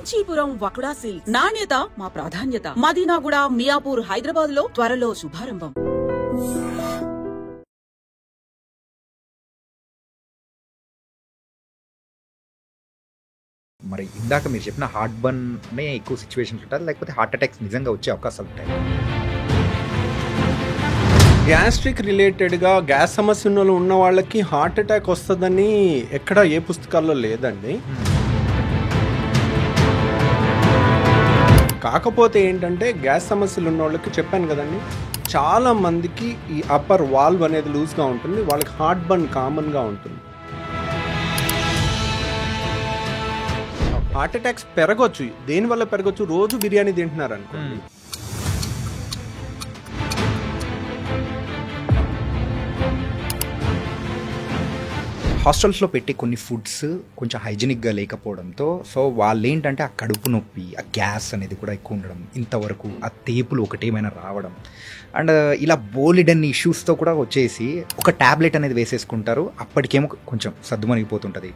Kanchipuram వకుడా silks. నాణ్యత మా ప్రాధాన్యత. మదీనాగూడ, మియాపూర్, హైదరాబాద్ లో త్వరలో శుభారంభం. మరి ఇందాక మీరు చెప్పిన హార్ట్ బర్న్నే ఎక్కువ సిచ్యువేషన్స్ ఉంటారు, లేకపోతే హార్ట్ అటాక్స్ నిజంగా వచ్చే అవకాశాలు ఉంటాయి? గ్యాస్ట్రిక్ రిలేటెడ్గా గ్యాస్ సమస్య ఉన్న వాళ్ళకి హార్ట్ అటాక్ వస్తుందని ఎక్కడ ఏ పుస్తకాల్లో లేదండి. కాకపోతే ఏంటంటే గ్యాస్ సమస్యలు ఉన్న వాళ్ళకి చెప్పాను కదండి, చాలా మందికి ఈ అప్పర్ వాల్వ్ అనేది లూజ్గా ఉంటుంది, వాళ్ళకి హార్ట్ బర్న్ కామన్గా ఉంటుంది. హార్ట్ అటాక్స్ పెరగొచ్చు. దేనివల్ల పెరగొచ్చు? రోజు బిర్యానీ తింటున్నారు అనుకోండి, హాస్టల్స్లో పెట్టే కొన్ని ఫుడ్స్ కొంచెం హైజీనిక్గా లేకపోవడంతో సో వాళ్ళు ఏంటంటే ఆ కడుపు నొప్పి, ఆ గ్యాస్ అనేది కూడా ఎక్కువ ఉండడం, ఇంతవరకు ఆ తేపులు ఒకటేమైనా రావడం అండ్ ఇలా బోలెడన్ని ఇష్యూస్తో కూడా వచ్చేసి ఒక ట్యాబ్లెట్ అనేది వేసేసుకుంటారు. అప్పటికేమో కొంచెం సర్దుమణిగిపోతుంటుంది.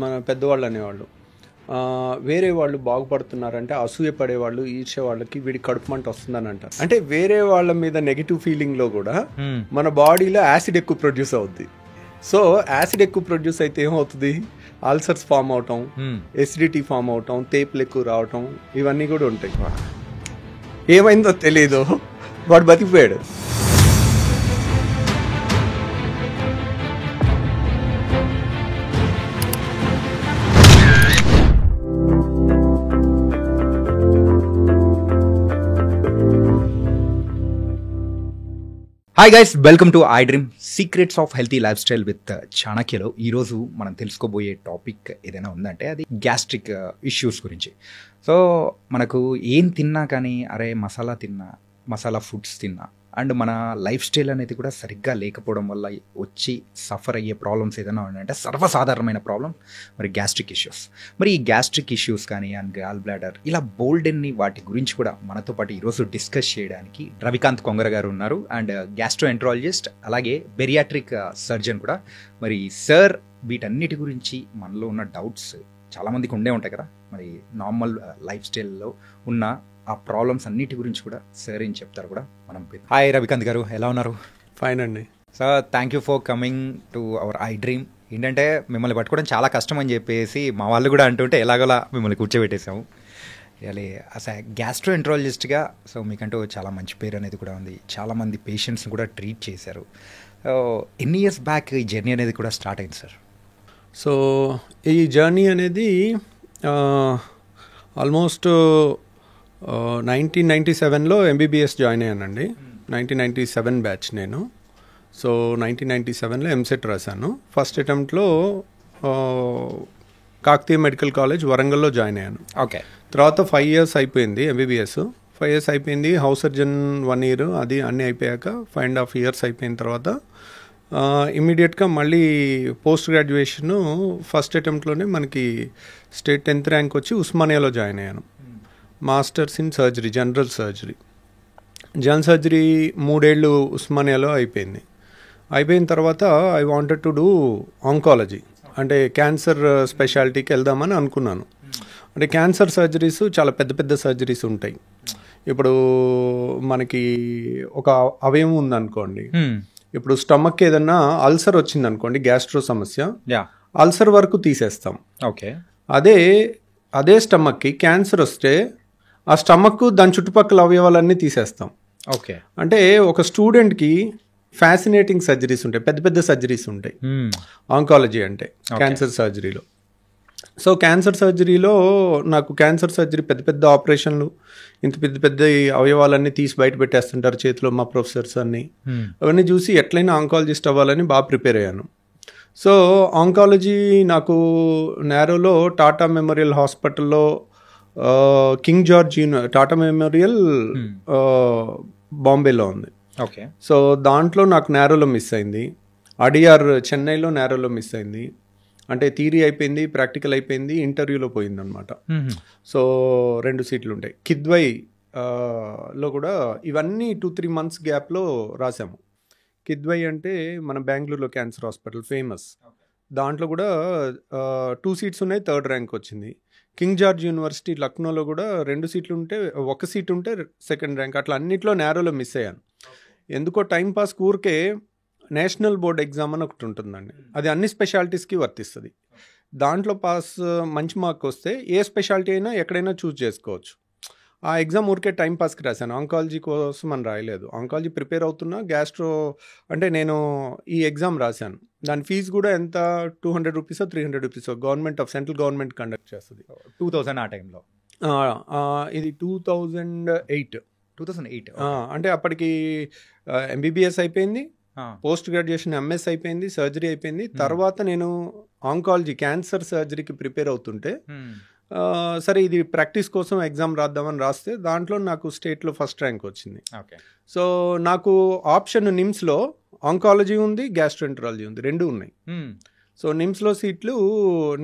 మన పెద్దవాళ్ళు అనేవాళ్ళు వేరే వాళ్ళు బాగుపడుతున్నారంటే అసూయ పడేవాళ్ళు, ఈర్ష్య వాళ్ళకి వీడి కడుపు మంట వస్తుందని అంటారు. అంటే వేరే వాళ్ళ మీద నెగిటివ్ ఫీలింగ్లో కూడా మన బాడీలో యాసిడ్ ఎక్కువ ప్రొడ్యూస్ అవుద్ది. సో యాసిడ్ ఎక్కువ ప్రొడ్యూస్ అయితే ఏమవుతుంది? అల్సర్స్ ఫామ్ అవటం, ఎసిడిటీ ఫామ్ అవటం, తేపులు ఎక్కువ రావటం, ఇవన్నీ కూడా ఉంటాయి. ఏమైందో తెలీదు, వాడు బతికిపోయాడు. Hi guys, welcome to I dream secrets of healthy life style with చాణక్యలో. ఈరోజు మనం తెలుసుకోబోయే టాపిక్ ఏదైనా ఉందంటే అది గ్యాస్ట్రిక్ ఇష్యూస్ గురించి. సో మనకు ఏం తిన్నా కానీ అరే మసాలా ఫుడ్స్ తిన్నా అండ్ మన లైఫ్ స్టైల్ అనేది కూడా సరిగ్గా లేకపోవడం వల్ల వచ్చి సఫర్ అయ్యే ప్రాబ్లమ్స్ ఏదైనా ఉన్నాయంటే సర్వసాధారణమైన ప్రాబ్లం మరి గ్యాస్ట్రిక్ ఇష్యూస్. మరి ఈ గ్యాస్ట్రిక్ ఇష్యూస్ కానీ అండ్ గాల్ బ్లాడర్ ఇలా బోల్డెన్ని వాటి గురించి కూడా మనతో పాటు ఈరోజు డిస్కస్ చేయడానికి రవికాంత్ కొంగర గారు ఉన్నారు అండ్ గ్యాస్ట్రోఎంట్రాలజిస్ట్, అలాగే బెరియాట్రిక్ సర్జన్ కూడా. మరి సార్ వీటన్నిటి గురించి మనలో ఉన్న డౌట్స్ చాలామందికి ఉండే ఉంటాయి కదా, మరి నార్మల్ లైఫ్ స్టైల్లో ఉన్న ఆ ప్రాబ్లమ్స్ అన్నిటి గురించి కూడా సార్ ఏం చెప్తారు కూడా మనం. హాయ్ రవికాంత్ గారు, ఎలా ఉన్నారు? ఫైన్ అండి sir, thank you for coming to our I dream. ఏంటంటే మిమ్మల్ని పట్టుకోవడం చాలా కష్టం అని చెప్పేసి మా వాళ్ళు కూడా అంటుంటే ఎలాగోలా మిమ్మల్ని కూర్చోబెట్టేసాము. రియలీ అసలు గ్యాస్ట్రోఎంట్రాలజిస్ట్గా సో మీకంటూ చాలా మంచి పేరు అనేది కూడా ఉంది, చాలామంది పేషెంట్స్ని కూడా ట్రీట్ చేశారు. ఎన్ని ఇయర్స్ బ్యాక్ ఈ జర్నీ అనేది కూడా స్టార్ట్ అయింది సార్? సో ఈ జర్నీ అనేది ఆల్మోస్ట్ 1997లో ఎంబీబీఎస్ జాయిన్ అయ్యానండి. 1997 బ్యాచ్ నేను. సో 1997లో ఎంసెట్ రాశాను. ఫస్ట్ అటెంప్ట్లో కాకతీయ మెడికల్ కాలేజ్ వరంగల్లో జాయిన్ అయ్యాను. ఓకే. తర్వాత 5 years అయిపోయింది ఎంబీబీఎస్. 5 years అయిపోయింది. హౌస్ సర్జన్ 1 year, అది అన్నీ అయిపోయాక 5.5 years అయిపోయిన తర్వాత ఇమ్మీడియట్గా మళ్ళీ పోస్ట్ గ్రాడ్యుయేషన్ ఫస్ట్ అటెంప్ట్లోనే మనకి స్టేట్ 10th ర్యాంక్ వచ్చి ఉస్మానియాలో జాయిన్ అయ్యాను. Masters in surgery, general surgery 3 years ఉస్మానియాలో అయిపోయింది. అయిపోయిన తర్వాత I wanted to do oncology, అంటే క్యాన్సర్ స్పెషాలిటీకి వెళ్దామని అనుకున్నాను. అంటే క్యాన్సర్ సర్జరీస్ చాలా పెద్ద పెద్ద సర్జరీస్ ఉంటాయి. ఇప్పుడు మనకి ఒక అవయవం ఉందనుకోండి, ఇప్పుడు స్టమక్ ఏదన్నా అల్సర్ వచ్చింది అనుకోండి, గ్యాస్ట్రో సమస్య, అల్సర్ వరకు తీసేస్తాం. ఓకే. అదే స్టమక్కి క్యాన్సర్ వస్తే ఆ స్టమక్ దాని చుట్టుపక్కల అవయవాలన్నీ తీసేస్తాం. ఓకే. అంటే ఒక స్టూడెంట్కి ఫ్యాసినేటింగ్ సర్జరీస్ ఉంటాయి, పెద్ద పెద్ద సర్జరీస్ ఉంటాయి ఆంకాలజీ అంటే క్యాన్సర్ సర్జరీలో. సో క్యాన్సర్ సర్జరీలో నాకు క్యాన్సర్ సర్జరీ పెద్ద పెద్ద ఆపరేషన్లు, ఇంత పెద్ద పెద్ద అవయవాలన్నీ తీసి బయట పెట్టేస్తుంటారు చేతిలో మా ప్రొఫెసర్స్ అన్నీ. అవన్నీ చూసి ఎట్లయినా ఆంకాలజిస్ట్ అవ్వాలని బాగా ప్రిపేర్ అయ్యాను. సో ఆంకాలజీ నాకు నేరోలో టాటా మెమోరియల్ హాస్పిటల్లో కింగ్ జార్జ్ టాటా మెమోరియల్ బాంబేలో ఉంది. ఓకే. సో దాంట్లో నాకు నేరోలో మిస్ అయింది. అడియార్ చెన్నైలో నేరోలో మిస్ అయింది. అంటే థియరీ అయిపోయింది, ప్రాక్టికల్ అయిపోయింది, ఇంటర్వ్యూలో పోయిందనమాట. సో 2 సీట్లు ఉంటాయి. కిద్వై లో కూడా ఇవన్నీ 2-3 months గ్యాప్లో రాసాము. కిద్వై అంటే మన బెంగళూరులో క్యాన్సర్ హాస్పిటల్ ఫేమస్. దాంట్లో కూడా 2 సీట్స్ ఉన్నాయి, 3rd ర్యాంక్ వచ్చింది. కింగ్ జార్జ్ యూనివర్సిటీ లక్నోలో కూడా 2 సీట్లు ఉంటే 1 సీట్ ఉంటే 2nd ర్యాంక్. అట్లా అన్నిట్లో నేరోలో మిస్ అయ్యాను. ఎందుకో టైంపాస్ ఊరికే నేషనల్ బోర్డ్ ఎగ్జామ్ అని ఒకటి ఉంటుందండి, అది అన్ని స్పెషాలిటీస్కి వర్తిస్తుంది. దాంట్లో మంచి మార్క్ వస్తే ఏ స్పెషాలిటీ అయినా ఎక్కడైనా చూస్ చేసుకోవచ్చు. ఆ ఎగ్జామ్ ఊరికే టైంపాస్కి రాశాను, ఆంకాలజీ కోసం అని రాయలేదు. ఆంకాలజీ ప్రిపేర్ అవుతున్నా, గ్యాస్ట్రో అంటే నేను ఈ ఎగ్జామ్ రాశాను. దాని ఫీజు కూడా ఎంత, 200 రూపీసో 300 రూపీసో సెంట్రల్ గవర్నమెంట్ కండక్ట్ చేస్తుంది. 2000 ఆ టైంలో, ఇది 2008. అంటే అప్పటికి MBBS అయిపోయింది, పోస్ట్ గ్రాడ్యుయేషన్ MS అయిపోయింది, సర్జరీ అయిపోయింది. తర్వాత నేను ఆంకాలజీ క్యాన్సర్ సర్జరీకి ప్రిపేర్ అవుతుంటే సరే ఇది ప్రాక్టీస్ కోసం ఎగ్జామ్ రాద్దామని రాస్తే దాంట్లో నాకు స్టేట్లో 1st ర్యాంక్ వచ్చింది. సో నాకు ఆప్షన్ నిమ్స్లో ఆంకాలజీ ఉంది, గ్యాస్ట్రోఎంటరాలజీ ఉంది, 2 ఉన్నాయి. సో నిమ్స్లో సీట్లు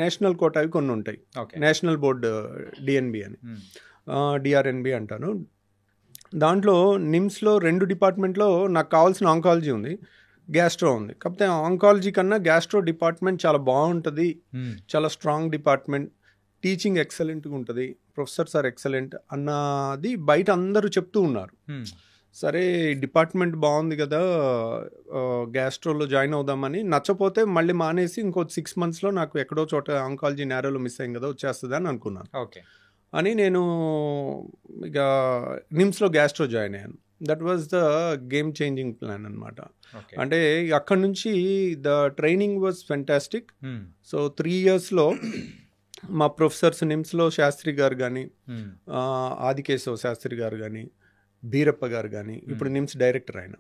నేషనల్ కోటావి కొన్ని ఉంటాయి, నేషనల్ బోర్డు DNB అని, DRNB అంటాను. దాంట్లో నిమ్స్లో 2 డిపార్ట్మెంట్లో నాకు కావాల్సిన ఆంకాలజీ ఉంది, గ్యాస్ట్రో ఉంది. కాకపోతే ఆంకాలజీ కన్నా గ్యాస్ట్రో డిపార్ట్మెంట్ చాలా బాగుంటుంది, చాలా స్ట్రాంగ్ డిపార్ట్మెంట్, టీచింగ్ ఎక్సలెంట్గా ఉంటుంది, ప్రొఫెసర్స్ ఆర్ ఎక్సలెంట్ అన్నది బయట అందరూ చెప్తూ ఉన్నారు. సరే డిపార్ట్మెంట్ బాగుంది కదా, గ్యాస్ట్రోలో జాయిన్ అవుదామని. నచ్చపోతే మళ్ళీ మానేసి ఇంకో 6 monthsలో నాకు ఎక్కడో చోట ఆంకాలజీ నేరోలో మిస్ అయ్యింది కదా, వచ్చేస్తుంది అని అనుకున్నాను. అని నేను ఇక నిమ్స్లో గ్యాస్ట్రో జాయిన్ అయ్యాను. That was the game changing plan అనమాట. అంటే అక్కడి నుంచి the training was fantastic. So 3 yearsలో మా ప్రొఫెసర్స్ నిమ్స్లో శాస్త్రి గారు కానీ, ఆదికేశవ్ శాస్త్రి గారు కానీ, బీరప్ప గారు కానీ, ఇప్పుడు నిమ్స్ డైరెక్టర్ ఆయన,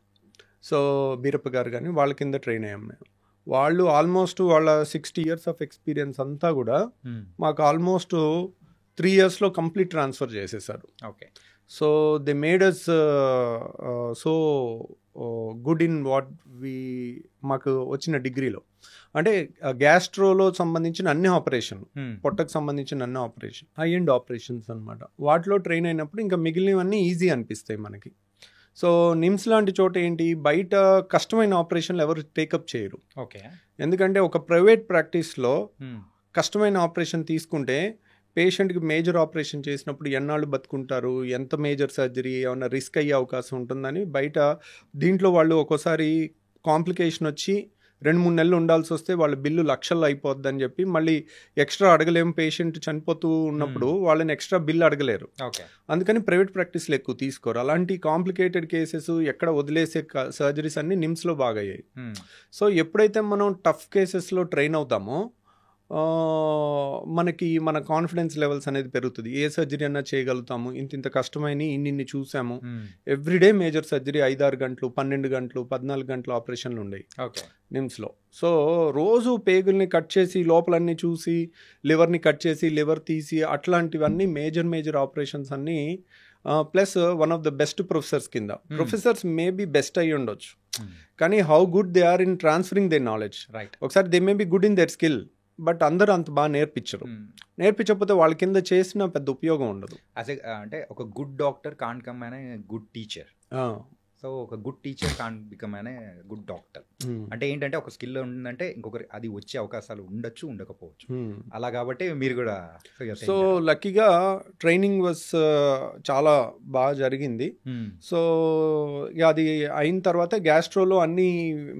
సో బీరప్ప గారు కానీ, వాళ్ళ కింద ట్రైన్ అయ్యాం మేము. వాళ్ళు ఆల్మోస్ట్ వాళ్ళ 60 years ఆఫ్ ఎక్స్పీరియన్స్ అంతా కూడా మాకు ఆల్మోస్ట్ 3 yearsలో కంప్లీట్ ట్రాన్స్ఫర్ చేసేసారు. So they made us so good in what మాకు వచ్చిన డిగ్రీలో. అంటే గ్యాస్ట్రోలో సంబంధించిన అన్ని ఆపరేషన్లు, పొట్టకు సంబంధించిన అన్ని ఆపరేషన్, హై ఎండ్ ఆపరేషన్స్ అనమాట. వాటిలో ట్రైన్ అయినప్పుడు ఇంకా మిగిలినవన్నీ ఈజీ అనిపిస్తాయి మనకి. సో నిమ్స్ లాంటి చోట ఏంటి, బయట కష్టమైన ఆపరేషన్లు ఎవరు టేకప్ చేయరు. ఎందుకంటే ఒక ప్రైవేట్ ప్రాక్టీస్లో కష్టమైన ఆపరేషన్ తీసుకుంటే పేషెంట్కి మేజర్ ఆపరేషన్ చేసినప్పుడు ఎన్నాళ్ళు బతుకుంటారు, ఎంత మేజర్ సర్జరీ, ఏమైనా రిస్క్ అయ్యే అవకాశం ఉంటుందని బయట. దీంట్లో వాళ్ళు ఒక్కోసారి కాంప్లికేషన్ వచ్చి 2-3 నెలలు ఉండాల్సి వస్తే వాళ్ళ బిల్లు లక్షల్లో అయిపోద్దని చెప్పి మళ్ళీ ఎక్స్ట్రా అడగలేము. పేషెంట్ చనిపోతూ ఉన్నప్పుడు వాళ్ళని ఎక్స్ట్రా బిల్లు అడగలేరు, అందుకని ప్రైవేట్ ప్రాక్టీస్లు ఎక్కువ తీసుకోరు. అలాంటి కాంప్లికేటెడ్ కేసెస్ ఎక్కడ వదిలేసే సర్జరీస్ అన్ని నిమ్స్లో బాగా అయ్యాయి. సో ఎప్పుడైతే మనం టఫ్ కేసెస్లో ట్రైన్ అవుతామో మనకి మన కాన్ఫిడెన్స్ లెవెల్స్ అనేది పెరుగుతుంది. ఏ సర్జరీ అన్నా చేయగలుగుతాము, ఇంత కష్టమైన ఇన్ని చూసాము. ఎవ్రీడే మేజర్ సర్జరీ 5-6 గంటలు, 12 గంటలు, 14 గంటలు ఆపరేషన్లు ఉన్నాయి నిమ్స్లో. సో రోజు పేగుల్ని కట్ చేసి లోపలన్నీ చూసి, లివర్ని కట్ చేసి లివర్ తీసి, అట్లాంటివన్నీ మేజర్ ఆపరేషన్స్ అన్నీ. Plus one of the best professors కింద. ప్రొఫెసర్స్ మేబీ బెస్ట్ అయ్యి ఉండొచ్చు, కానీ how good they are in transferring they knowledge. ఒకసారి they may be good in their skill, but అందరూ అంత బాగా నేర్పించకపోతే వాళ్ళ కింద చేసిన పెద్ద ఉపయోగం ఉండదు. అంటే ఒక గుడ్ డాక్టర్ కాంట్ కమ్ అనే గుడ్ టీచర్, సో ఒక గుడ్ టీచర్ కాంట్ బికమ్ అనే గుడ్ డాక్టర్. అంటే ఏంటంటే ఒక స్కిల్ ఉందంటే ఇంకొకరి అది వచ్చే అవకాశాలు ఉండొచ్చు, ఉండకపోవచ్చు. అలా కాబట్టి మీరు కూడా. సో లక్కీగా ట్రైనింగ్ వాస్ చాలా బాగా జరిగింది. సో ఇక అది అయిన తర్వాత గ్యాస్ట్రోలో అన్ని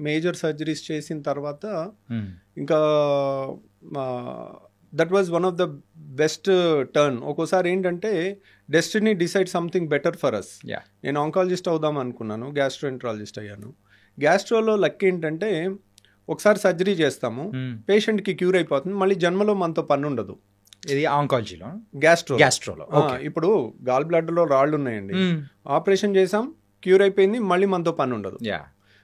మేజర్ సర్జరీస్ చేసిన తర్వాత ఇంకా that was one of the best turn. ఒక్కోసారి ఏంటంటే destiny decide something better for us. నేను ఆంకాలజిస్ట్ అవుదాం అనుకున్నాను, గ్యాస్ట్రోఎంటరాలజిస్ట్ అయ్యాను. గ్యాస్ట్రోలో లక్ ఏంటంటే ఒకసారి సర్జరీ చేస్తాము, పేషెంట్కి క్యూర్ అయిపోతుంది, మళ్ళీ జన్మలో మనతో పని ఉండదు. ఇది ఆంకాలజీలో. గ్యాస్ట్రోలో ఇప్పుడు గాల్ బ్లాడర్లో రాళ్ళు ఉన్నాయండి, ఆపరేషన్ చేసాం, క్యూర్ అయిపోయింది, మళ్ళీ మనతో పని ఉండదు.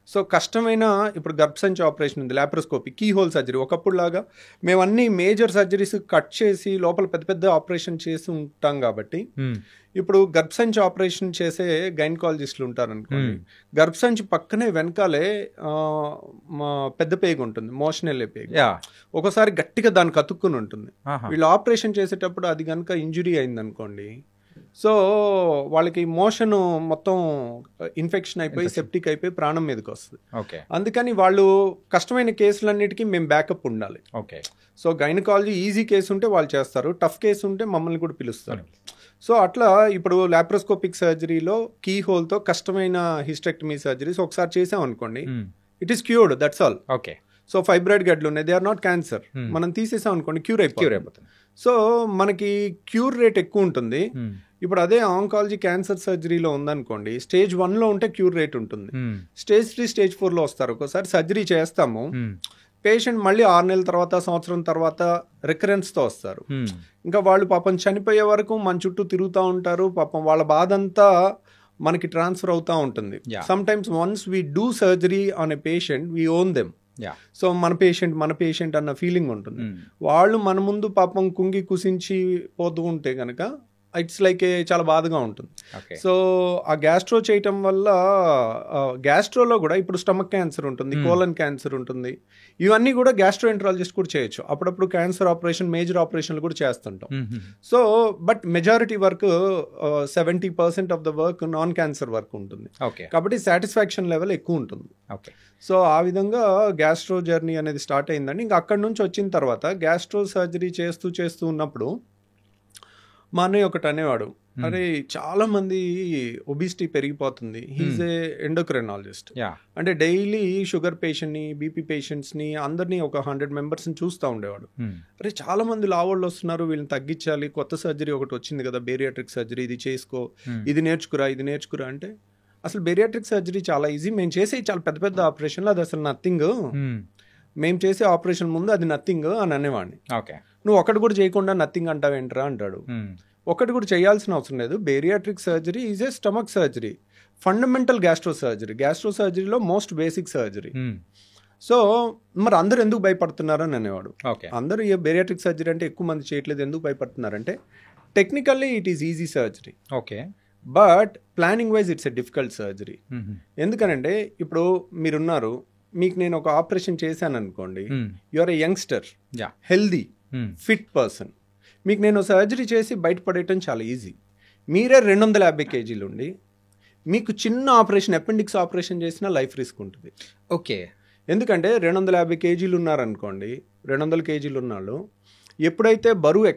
సో కష్టమైన ఇప్పుడు గర్భసంచి ఆపరేషన్ ఉంది, లాప్రోస్కోపీ, కీ హోల్ సర్జరీ. ఒకప్పుడు లాగా మేము అన్ని మేజర్ సర్జరీస్ కట్ చేసి లోపల పెద్ద ఆపరేషన్ చేసి ఉంటాం కాబట్టి ఇప్పుడు గర్భసంచి ఆపరేషన్ చేసే గైనకాలజిస్టులు ఉంటారు అనుకోండి, గర్భసంచి పక్కనే వెనకాలే పెద్ద పేగు ఉంటుంది, మోషన్ వెళ్ళే పేగు. ఒకసారి గట్టిగా దానికి అతుక్కుని ఉంటుంది. వీళ్ళు ఆపరేషన్ చేసేటప్పుడు అది కనుక ఇంజురీ అయింది అనుకోండి, సో వాళ్ళకి మోషన్ మొత్తం ఇన్ఫెక్షన్ అయిపోయి సెప్టిక్ అయిపోయి ప్రాణం మీదకి వస్తుంది. ఓకే. అందుకని వాళ్ళు కష్టమైన కేసులన్నిటికీ మేము బ్యాకప్ ఉండాలి. Okay. So gynaecology easy case ఉంటే వాళ్ళు చేస్తారు, టఫ్ కేసు ఉంటే మమ్మల్ని కూడా పిలుస్తారు. సో అట్లా ఇప్పుడు లాప్రోస్కోపిక్ సర్జరీలో కీ హోల్తో కష్టమైన హిస్టెక్టమీ సర్జరీస్ ఒకసారి చేసాం అనుకోండి, it is cured, that's all. Okay. So fibroid గడ్డలు ఉన్నాయి, దే ఆర్ నాట్ క్యాన్సర్. మనం తీసేసాం అనుకోండి క్యూర్ అయిపోతుంది. సో మనకి క్యూర్ రేట్ ఎక్కువ ఉంటుంది. ఇప్పుడు అదే ఆంకాలజీ క్యాన్సర్ సర్జరీలో ఉందనుకోండి, స్టేజ్ 1లో ఉంటే క్యూర్ రేట్ ఉంటుంది, స్టేజ్ 3 స్టేజ్ 4లో వస్తారు. ఒకసారి సర్జరీ చేస్తాము, పేషెంట్ మళ్ళీ 6 నెలల తర్వాత సంవత్సరం తర్వాత రికరెన్స్తో వస్తారు. ఇంకా వాళ్ళు పాపం చనిపోయే వరకు మన చుట్టూ తిరుగుతూ ఉంటారు. పాపం వాళ్ళ బాధ అంతా మనకి ట్రాన్స్ఫర్ అవుతూ ఉంటుంది. Some times once we do surgery on a patient we own them. So మన పేషెంట్ అన్న ఫీలింగ్ ఉంటుంది. వాళ్ళు మన ముందు పాపం కుంగి కుసించి పోతూ ఉంటే కనుక ఇట్స్ లైక్ చాలా బాధగా ఉంటుంది. సో ఆ గ్యాస్ట్రో చేయటం వల్ల గ్యాస్ట్రోలో కూడా ఇప్పుడు స్టమక్ క్యాన్సర్ ఉంటుంది, కోలన్ క్యాన్సర్ ఉంటుంది, ఇవన్నీ కూడా గ్యాస్ట్రోఎంట్రాలజిస్ట్ కూడా చేయొచ్చు. అప్పుడప్పుడు క్యాన్సర్ ఆపరేషన్, మేజర్ ఆపరేషన్లు కూడా చేస్తుంటాం. So but majority work 70% of the work non cancer work ఉంటుంది. కాబట్టి సాటిస్ఫాక్షన్ లెవెల్ ఎక్కువ ఉంటుంది. సో ఆ విధంగా గ్యాస్ట్రో జర్నీ అనేది స్టార్ట్ అయిందండి. ఇంకా అక్కడి నుంచి వచ్చిన తర్వాత గ్యాస్ట్రో సర్జరీ చేస్తూ ఉన్నప్పుడు మా అన్నయ్య ఒకటి అనేవాడు, అరే చాలా మంది ఒబిసిటీ పెరిగిపోతుంది. హీఈస్ ఏ ఎండోక్రైనాలజిస్ట్. అంటే డైలీ షుగర్ పేషెంట్ని, బీపీ పేషెంట్స్ని అందరినీ ఒక 100 మెంబర్స్ని చూస్తూ ఉండేవాడు. అరే చాలా మంది లావోళ్ళు వస్తున్నారు, వీళ్ళని తగ్గించాలి, కొత్త సర్జరీ ఒకటి వచ్చింది కదా బేరియాట్రిక్ సర్జరీ, ఇది చేసుకో, ఇది నేర్చుకురా అంటే అసలు బేరియాట్రిక్ సర్జరీ చాలా ఈజీ, మేము చేసే చాలా పెద్ద పెద్ద ఆపరేషన్లు, అది అసలు నథింగ్, మేము చేసే ఆపరేషన్ ముందు అది నథింగ్ అని అనేవాడిని. నువ్వు ఒకటి కూడా చేయకుండా నథింగ్ అంటావేంట్రా అంటాడు. ఒకటి కూడా చేయాల్సిన అవసరం లేదు. Bariatric surgery is a stomach surgery, fundamental gastro సర్జరీలో మోస్ట్ బేసిక్ సర్జరీ. సో మరి అందరూ ఎందుకు భయపడుతున్నారు అని అనేవాడు. అందరూ ఈ బేరియాట్రిక్ సర్జరీ అంటే ఎక్కువ మంది చేయట్లేదు, ఎందుకు భయపడుతున్నారంటే technically it is easy surgery, but planning wise it's a difficult surgery. ఎందుకనంటే ఇప్పుడు మీరున్నారు, మీకు నేను ఒక ఆపరేషన్ చేశాను అనుకోండి, you are a youngster, healthy, fit person, మీకు నేను సర్జరీ చేసి బయటపడేయటం చాలా ఈజీ. మీరే 250 kg ఉండి మీకు చిన్న ఆపరేషన్, అపెండిక్స్ ఆపరేషన్ చేసినా లైఫ్ రిస్క్ ఉంటుంది. ఎందుకంటే 250 kg ఉన్నారనుకోండి, 200 kg ఉన్నాళ్ళు ఎప్పుడైతే బరువు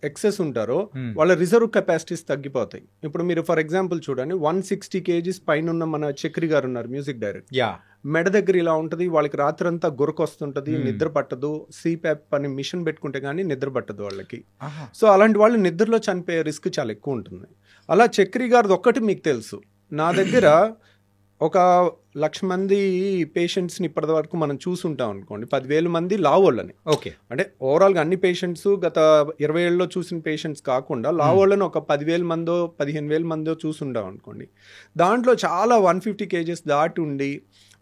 ఎక్సెస్ ఉంటారో వాళ్ళ రిజర్వ్ కెపాసిటీస్ తగ్గిపోతాయి. ఇప్పుడు మీరు ఫర్ ఎగ్జాంపుల్ చూడండి, 160 kgs పైన ఉన్న మన చక్రి గారు ఉన్నారు, మ్యూజిక్ డైరెక్టర్, మెడ దగ్గర ఇలా ఉంటుంది, వాళ్ళకి రాత్రంతా గురకొస్తుంటుంది, నిద్ర పట్టదు, సిప్యాప్ అని మిషన్ పెట్టుకుంటే కానీ నిద్ర పట్టదు వాళ్ళకి. సో అలాంటి వాళ్ళు నిద్రలో చనిపోయే రిస్క్ చాలా ఎక్కువ ఉంటుంది. అలా చక్రి గారిది ఒక్కటి మీకు తెలుసు, నా దగ్గర ఒక 1,00,000 మంది పేషెంట్స్ని ఇప్పటి వరకు మనం చూసుంటాం అనుకోండి, 10,000 మంది లావోళ్ళని. అంటే ఓవరాల్గా అన్ని పేషెంట్స్ గత 20 ఏళ్ళలో చూసిన పేషెంట్స్ కాకుండా లావోళ్ళని ఒక 10,000 మందో 15,000 మందో చూసుంటాం అనుకోండి. దాంట్లో చాలా 150 kgs దాటి ఉండి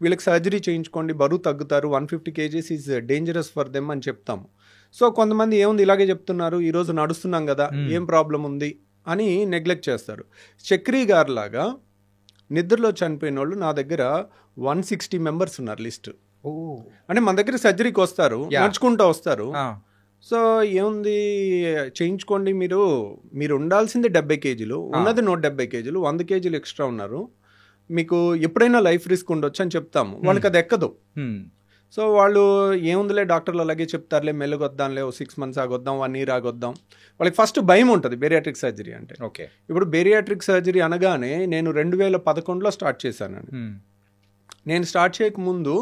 వీళ్ళకి సర్జరీ చేయించుకోండి, బరువు తగ్గుతారు, 150 kgs is dangerous for them అని చెప్తాము. సో కొంతమంది ఏముంది ఇలాగే చెప్తున్నారు, ఈరోజు నడుస్తున్నాం కదా, ఏం ప్రాబ్లం ఉంది అని నెగ్లెక్ట్ చేస్తారు. చక్రి గారు లాగా నిద్రలో చనిపోయిన వాళ్ళు నా దగ్గర 160 మెంబర్స్ ఉన్నారు లిస్ట్. అంటే మన దగ్గర సర్జరీకి వస్తారు, నడుచుకుంటూ వస్తారు. సో ఏముంది చేయించుకోండి, మీరు ఉండాల్సింది 70 kg, ఉన్నది 170 kg, 100 kg ఎక్స్ట్రా ఉన్నారు, మీకు ఎప్పుడైనా లైఫ్ రిస్క్ ఉండొచ్చు అని చెప్తాము. వాళ్ళకి అది ఎక్కదు. సో వాళ్ళు ఏముందిలే డాక్టర్లు అలాగే చెప్తారులే, మెల్లగొద్దాంలే, 6 months ఆగొద్దాం, 1 year ఆగొద్దాం. వాళ్ళకి ఫస్ట్ భయం ఉంటుంది బేరియాట్రిక్ సర్జరీ అంటే. ఇప్పుడు బేరియాట్రిక్ సర్జరీ అనగానే నేను 2011లో స్టార్ట్ చేశాను. నేను స్టార్ట్ చేయకముందు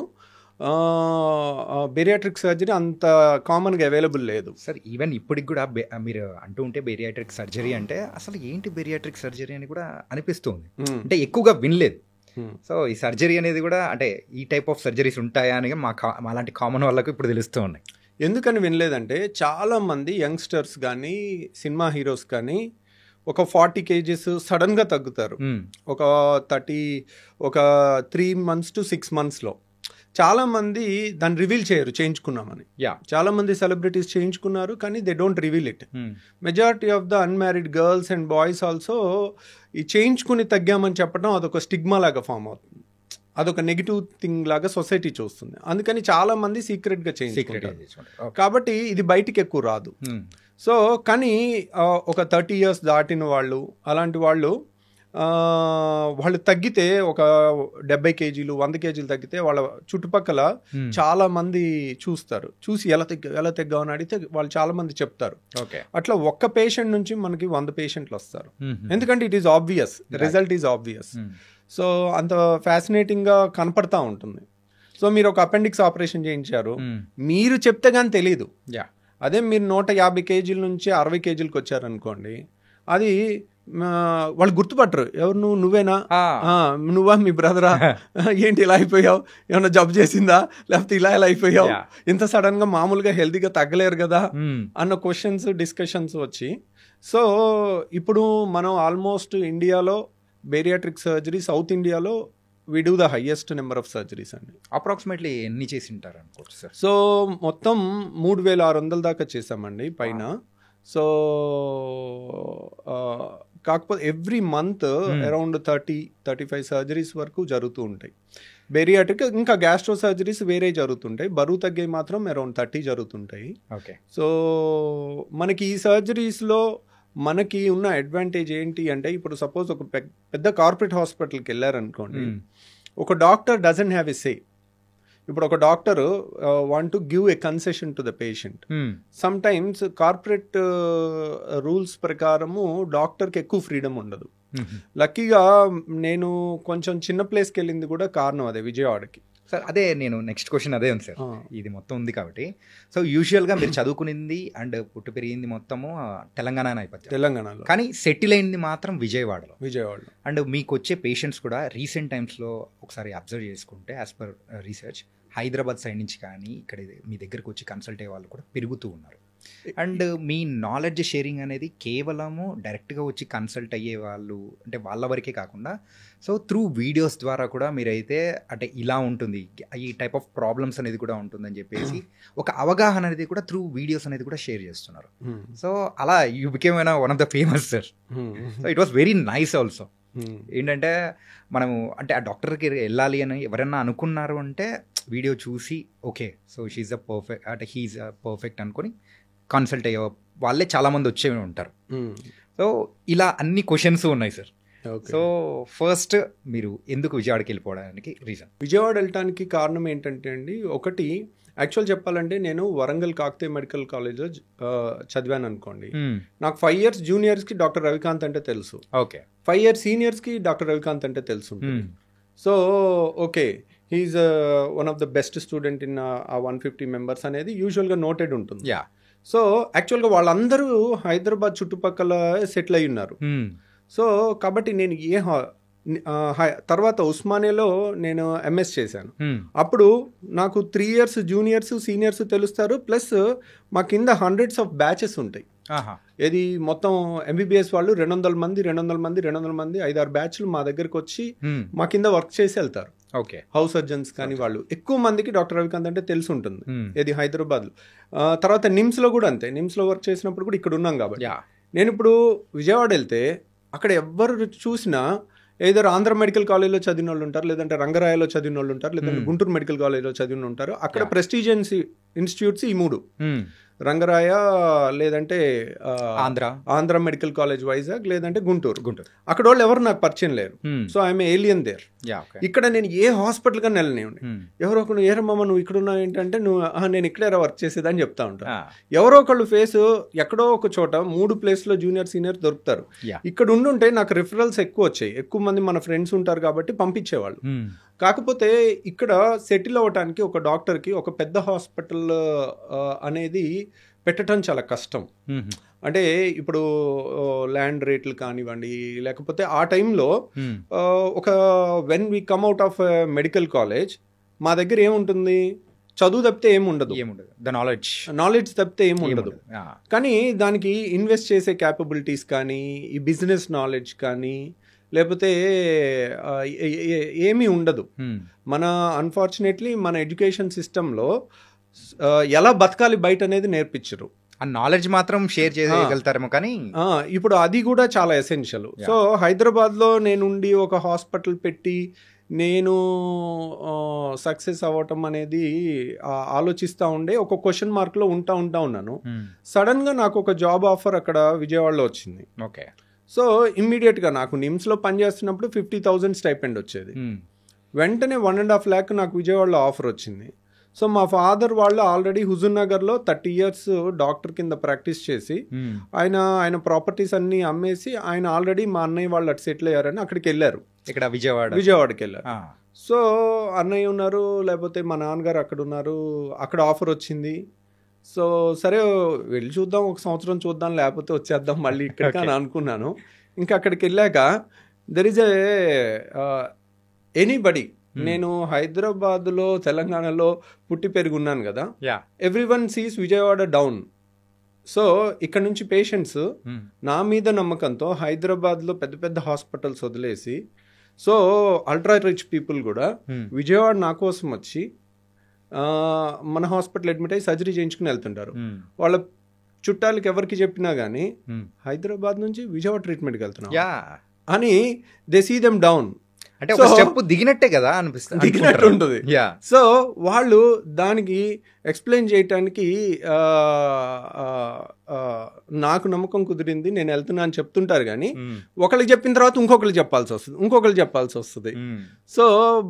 బేరియాట్రిక్ సర్జరీ అంత కామన్గా అవైలబుల్ లేదు సార్. ఈవెన్ ఇప్పటికి కూడా మీరు అంటూ ఉంటే బేరియాట్రిక్ సర్జరీ అంటే అసలు ఏంటి బేరియాట్రిక్ సర్జరీ అని కూడా అనిపిస్తుంది. అంటే ఎక్కువగా వినలేదు. సో ఈ సర్జరీ అనేది కూడా అంటే ఈ టైప్ ఆఫ్ సర్జరీస్ ఉంటాయా అని అలాంటి కామన్ వాళ్ళకు ఇప్పుడు తెలుస్తూ ఉన్నాయి. ఎందుకని వినలేదంటే చాలామంది యంగ్స్టర్స్ కానీ సినిమా హీరోస్ కానీ ఒక 40 kgs సడన్గా తగ్గుతారు. ఒక 3 months to 6 monthsలో. చాలామంది దాన్ని రివీల్ చేయరు చేయించుకున్నామని. చాలామంది సెలబ్రిటీస్ చేయించుకున్నారు కానీ they don't reveal it. Majority of the unmarried girls and boys also ఈ చేయించుకుని తగ్గామని చెప్పడం అదొక స్టిగ్మా లాగా ఫామ్ అవుతుంది, అదొక నెగిటివ్ థింగ్ లాగా సొసైటీ చూస్తుంది. అందుకని చాలా మంది సీక్రెట్గా చేయించుకుంటారు. కాబట్టి ఇది బయటికి ఎక్కువ రాదు. సో కానీ ఒక 30 years దాటిన వాళ్ళు అలాంటి వాళ్ళు వాళ్ళు తగ్గితే ఒక 70 kgs 100 kgs తగ్గితే వాళ్ళ చుట్టుపక్కల చాలా మంది చూసి ఎలా తగ్గావు అని అడిగితే వాళ్ళు చాలా మంది చెప్తారు. అట్లా ఒక్క పేషెంట్ నుంచి మనకి 100 పేషెంట్లు వస్తారు. ఎందుకంటే it is obvious, result is obvious. So అంత ఫ్యాసినేటింగ్ గా కనపడతా ఉంటుంది. సో మీరు ఒక అపెండిక్స్ ఆపరేషన్ చేయించారు, మీరు చెప్తే గానీ తెలీదు. అదే మీరు 150 kgs నుంచి 60 kgsకి వచ్చారనుకోండి, అది వాళ్ళు గుర్తుపట్టరు. ఎవరు నువ్వేనా, నువ్వా, మీ బ్రదరా, ఏంటి ఇలా అయిపోయావు, ఏమన్నా జబ్బు చేసిందా, లేకపోతే ఇలా అయిపోయావు, ఇంత సడన్ గా మామూలుగా హెల్తీగా తగ్గలేరు కదా అన్న క్వశ్చన్స్ డిస్కషన్స్ వచ్చి. సో ఇప్పుడు మనం ఆల్మోస్ట్ ఇండియాలో బేరియాట్రిక్ సర్జరీ సౌత్ ఇండియాలో we do the highest number of surgeries అండి. అప్రాక్సిమేట్లీ ఎన్ని చేసి ఉంటారు అనుకోవచ్చు సార్? సో మొత్తం 3600 దాకా చేసామండి పైన. సో కాకపోతే ఎవ్రీ మంత్ అరౌండ్ 30-35 సర్జరీస్ వరకు జరుగుతూ ఉంటాయి. బేరియాట్రిక్ ఇంకా గ్యాస్ట్రో సర్జరీస్ వేరే జరుగుతుంటాయి. బరువు తగ్గే మాత్రం అరౌండ్ 30 జరుగుతుంటాయి. సో మనకి ఈ సర్జరీస్లో మనకి ఉన్న అడ్వాంటేజ్ ఏంటి అంటే, ఇప్పుడు సపోజ్ ఒక పెద్ద కార్పొరేట్ హాస్పిటల్కి వెళ్ళారనుకోండి, ఒక డాక్టర్ డజంట్ హ్యావ్ ఎ సే. ఇప్పుడు ఒక doctor want to give a concession to the patient. Some times corporate rules ప్రకారము డాక్టర్కి ఎక్కువ ఫ్రీడమ్ ఉండదు. లక్కీగా నేను కొంచెం చిన్న ప్లేస్కి వెళ్ళింది కూడా కారణం అదే, విజయవాడకి. సార్ అదే నేను నెక్స్ట్ క్వశ్చన్ అదే ఉంది సార్. ఇది మొత్తం ఉంది కాబట్టి, సో యూజువల్గా మీరు చదువుకునింది అండ్ పుట్టి పెరిగింది మొత్తము తెలంగాణలో, కానీ సెటిల్ అయింది మాత్రం విజయవాడలో. అండ్ మీకు వచ్చే పేషెంట్స్ కూడా రీసెంట్ టైమ్స్లో ఒకసారి అబ్జర్వ్ చేసుకుంటే as per research Hyderabad side నుంచి కానీ ఇక్కడ మీ దగ్గరకు వచ్చి కన్సల్ట్ అయ్యే వాళ్ళు కూడా పెరుగుతూ ఉన్నారు. అండ్ మీ నాలెడ్జ్ షేరింగ్ అనేది కేవలము డైరెక్ట్గా వచ్చి కన్సల్ట్ అయ్యే వాళ్ళు అంటే వాళ్ళ వరకే కాకుండా, సో త్రూ వీడియోస్ ద్వారా కూడా మీరైతే అంటే ఇలా ఉంటుంది, ఈ టైప్ ఆఫ్ ప్రాబ్లమ్స్ అనేది కూడా ఉంటుందని చెప్పేసి ఒక అవగాహన అనేది కూడా త్రూ వీడియోస్ అనేది కూడా షేర్ చేస్తున్నారు. సో అలా you became one of the famous sir. So it was very nice also. ఏంటంటే మనము అంటే ఆ డాక్టర్కి వెళ్ళాలి అని ఎవరైనా అనుకున్నారు అంటే వీడియో చూసి okay so she's a perfect అంటే హీఈ్ అ పర్ఫెక్ట్ అనుకొని కన్సల్ట్ అయ్యే వాళ్ళే చాలామంది వచ్చే ఉంటారు. సో ఇలా అన్ని క్వశ్చన్స్ ఉన్నాయి సార్. సో ఫస్ట్ మీరు ఎందుకు విజయవాడకి వెళ్ళిపోవడానికి రీజన్? విజయవాడ వెళ్ళటానికి కారణం ఏంటంటే అండి, ఒకటి యాక్చువల్ చెప్పాలంటే నేను వరంగల్ కాకతీయ మెడికల్ కాలేజ్లో చదివాను అనుకోండి. నాకు 5 years జూనియర్స్కి డాక్టర్ రవికాంత్ అంటే తెలుసు, 5 years సీనియర్స్కి డాక్టర్ రవికాంత్ అంటే తెలుసు. So okay, he's one of the best student in 150 members అనేది యూజువల్గా నోటెడ్ ఉంటుంది. సో యాక్చువల్గా వాళ్ళందరూ హైదరాబాద్ చుట్టుపక్కల సెటిల్ అయి ఉన్నారు. సో కాబట్టి నేను తర్వాత ఉస్మానియాలో నేను ఎంఎస్ చేశాను. అప్పుడు నాకు 3 years జూనియర్స్ సీనియర్స్ తెలుస్తారు, ప్లస్ మా కింద hundreds of batches ఉంటాయి. ఇది మొత్తం ఎంబీబీఎస్ వాళ్ళు 200 మంది 5-6 బ్యాచ్లు మా దగ్గరకు వచ్చి మా కింద వర్క్ చేసి వెళ్తారు. హౌస్ సర్జన్స్ కానీ వాళ్ళు ఎక్కువ మందికి డాక్టర్ రవికాంత్ అంటే తెలిసి ఉంటుంది. ఇది హైదరాబాద్లో. తర్వాత నిమ్స్లో కూడా అంతే, నిమ్స్లో వర్క్ చేసినప్పుడు కూడా ఇక్కడ ఉన్నాం కాబట్టి. నేను ఇప్పుడు విజయవాడ వెళ్తే అక్కడ ఎవ్వరు చూసినా ఏదో ఆంధ్ర మెడికల్ కాలేజ్లో చదివిన వాళ్ళు ఉంటారు, లేదంటే రంగరాయలో చదివిన వాళ్ళు ఉంటారు, లేదంటే గుంటూరు మెడికల్ కాలేజ్లో చదివిన ఉంటారు. అక్కడ ప్రెస్టీజియస్ ఇన్స్టిట్యూట్స్ ఈ 3, రంగరాయ, లేదంటే ఆంధ్ర మెడికల్ కాలేజ్ వైజాగ్, లేదంటే గుంటూరు. అక్కడ వాళ్ళు ఎవరు నాకు పరిచయం లేరు. So I'm alien there. ఇక్కడ నేను ఏ హాస్పిటల్ గా వెళ్ళనివ్వండి, ఎవరో ఒకరు ఏరమ్మా నువ్వు ఇక్కడ ఉన్నావు ఏంటంటే నేను ఇక్కడే వర్క్ చేసేదని చెప్తా ఉంటాను. ఎవరో ఒకళ్ళు ఫేస్ ఎక్కడో ఒక చోట 3 places జూనియర్ సీనియర్ దొరుకుతారు. ఇక్కడ ఉండుంటే నాకు రిఫరల్స్ ఎక్కువ వచ్చాయి, ఎక్కువ మంది మన ఫ్రెండ్స్ ఉంటారు కాబట్టి పంపించేవాళ్ళు. కాకపోతే ఇక్కడ సెటిల్ అవ్వటానికి ఒక డాక్టర్కి ఒక పెద్ద హాస్పిటల్ అనేది పెట్టడం చాలా కష్టం. అంటే ఇప్పుడు ల్యాండ్ రేట్లు కానివ్వండి, లేకపోతే ఆ టైంలో ఒక when we come out of medical college మా దగ్గర ఏముంటుంది, చదువు తప్పితే ఏముండదు, నాలెడ్జ్ తప్పితే ఏముండదు. కానీ దానికి ఇన్వెస్ట్ చేసే క్యాపబిలిటీస్ కానీ, ఈ బిజినెస్ నాలెడ్జ్ కానీ, లేకపోతే ఏమీ ఉండదు. మన అన్ఫార్చునేట్లీ మన ఎడ్యుకేషన్ సిస్టంలో ఎలా బతకాలి బయట అనేది నేర్పించరు. ఆ నాలెడ్జ్ మాత్రం షేర్ చేయగలుగుతారేమో, కానీ ఇప్పుడు అది కూడా చాలా ఎసెన్షియల్. సో హైదరాబాద్లో నేనుండి ఒక హాస్పిటల్ పెట్టి నేను సక్సెస్ అవ్వటం అనేది ఆలోచిస్తూ ఉండే ఒక క్వశ్చన్ మార్క్లో ఉంటా ఉన్నాను. సడన్గా నాకు ఒక జాబ్ ఆఫర్ అక్కడ విజయవాడలో వచ్చింది. ఓకే. సో ఇమ్మీడియట్గా నాకు నిమ్స్లో పనిచేస్తున్నప్పుడు 50,000 స్టైపెండ్ వచ్చేది. వెంటనే 1.5 lakh నాకు విజయవాడలో ఆఫర్ వచ్చింది. సో మా ఫాదర్ వాళ్ళు ఆల్రెడీ హుజూర్ నగర్లో 30 years డాక్టర్ కింద ప్రాక్టీస్ చేసి ఆయన ప్రాపర్టీస్ అన్నీ అమ్మేసి ఆయన ఆల్రెడీ మా అన్నయ్య వాళ్ళు అటు సెటిల్ అయ్యారని అక్కడికి వెళ్ళారు. ఇక్కడ విజయవాడకి వెళ్ళారు. సో అన్నయ్య ఉన్నారు, లేకపోతే మా నాన్నగారు అక్కడ ఉన్నారు. అక్కడ ఆఫర్ వచ్చింది. సో సరే వెళ్ళి చూద్దాం, 1 సంవత్సరం చూద్దాం, లేకపోతే వచ్చేద్దాం మళ్ళీ ఇక్కడికి అని అనుకున్నాను. ఇంకా అక్కడికి వెళ్ళాక దెర్ ఈజ్ ఎనీబడి, నేను హైదరాబాద్లో తెలంగాణలో పుట్టి పెరుగున్నాను కదా, everyone sees Vijayawada down. So ఇక్కడ నుంచి పేషెంట్స్ నా మీద నమ్మకంతో హైదరాబాద్లో పెద్ద పెద్ద హాస్పిటల్స్ వదిలేసి, సో అల్ట్రా రిచ్ పీపుల్ కూడా విజయవాడ నా కోసం వచ్చి మన హాస్పిటల్ అడ్మిట్ అయ్యి సర్జరీ చేయించుకుని వెళ్తుంటారు. వాళ్ళ చుట్టాలకి ఎవరికి చెప్పినా కానీ హైదరాబాద్ నుంచి విజయవాడ ట్రీట్మెంట్కి వెళ్తున్నాం అని దే సీ దెమ్ డౌన్. అంటే ఒక స్టెప్ దిగినట్టే కదా అనిపిస్తుంది, దిగినట్టు ఉంటుంది. సో వాళ్ళు దానికి ఎక్స్ప్లెయిన్ చేయటానికి నాకు నమ్మకం కుదిరింది, నేను వెళ్తున్నా అని చెప్తుంటారు. కానీ ఒకరికి చెప్పిన తర్వాత ఇంకొకరికి చెప్పాల్సి వస్తుంది. So